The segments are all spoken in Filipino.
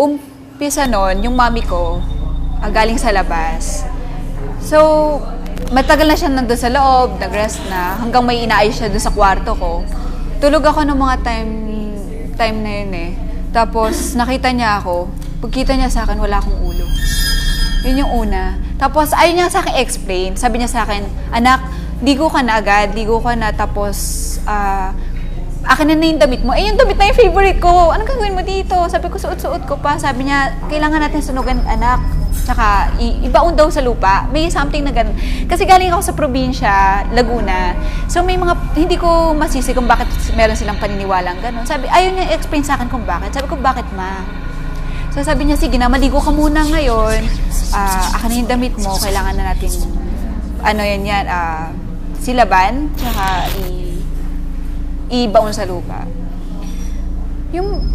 umpisa nun, yung mami ko, galing sa labas. So, matagal na siya nandun sa loob, nag-rest na, hanggang may inaayos siya doon sa kwarto ko. Tulog ako ng mga time na yun eh. Tapos, nakita niya ako. Pagkita niya sa akin, wala akong ulo. Yun yung una. Tapos, ayaw niya sa akin explain. Sabi niya sa akin, anak, ligo ka na agad, ligo ka na, tapos, akin na yung damit mo. Eh, yung damit na yung favorite ko. Anong gagawin mo dito? Sabi ko, suot-suot ko pa. Sabi niya, kailangan natin sunugan, anak. Tsaka, ibaon daw sa lupa. May something na ganun. Kasi galing ako sa probinsya, Laguna. So, may mga, hindi ko masisi kung bakit meron silang paniniwalang ganun. Sabi, ayaw niya explain sa akin kung bakit. Sabi ko, bakit ma? So, sabi niya, sige na, maligo ka muna ngayon. Akin na yung damit mo. Kailangan na natin, silaban. Tsaka, ibaon sa lupa.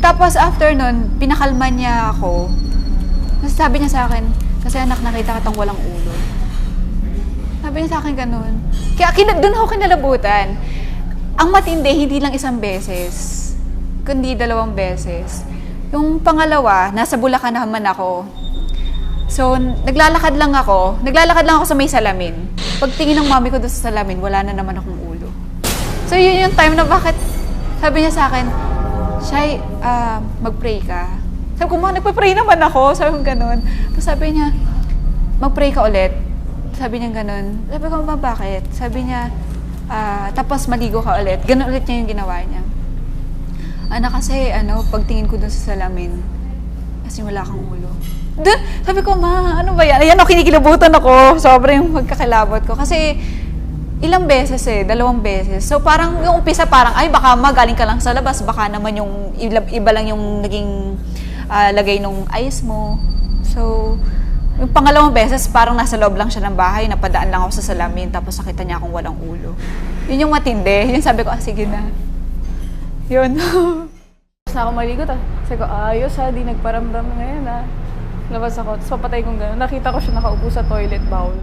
Tapos, after nun, pinakalma niya ako. Sabi niya sa akin, kasi anak, nakita katang walang ulo. Sabi niya sa akin ganun. Kaya doon ako kinalabutan. Ang matindi, hindi lang isang beses, kundi 2 beses. Yung pangalawa, nasa Bulacan naman ako. So, naglalakad lang ako sa may salamin. Pagtingin ng mami ko doon sa salamin, wala na naman akong ulo. So, yun yung time na bakit, sabi niya sa akin, Shai, mag-pray ka. Sabi ko, ma, nagpa-pray naman ako. Sabi ko gano'n. Tapos sabi niya, mag-pray ka ulit. Sabi niya gano'n. Sabi ko, ma, bakit? Sabi niya, tapos maligo ka ulit. Gano'n ulit niya yung ginawa niya. Kasi, pagtingin ko dun sa salamin, kasi wala kang ulo. Sabi ko, ma, ano ba yan? Ayan, kinikilabutan ako. Sobrang yung magkakilabot ko. Kasi, ilang beses 2 beses. So, parang yung umpisa, parang, ay, baka magaling ka lang sa labas. Baka naman yung iba lang yung naging lagay nung ice mo. So, yung pangalawang beses, parang nasa loob lang siya ng bahay, napadaan lang ako sa salamin, tapos nakita niya akong walang ulo. Yun yung matindi. Yun sabi ko, sige na. Yun. Tapos na ako maligo, sabi ko, ayos di nagparamdam ngayon Labas ako, tapos papatay kong gano'n. Nakita ko siya nakaupo sa toilet bowl.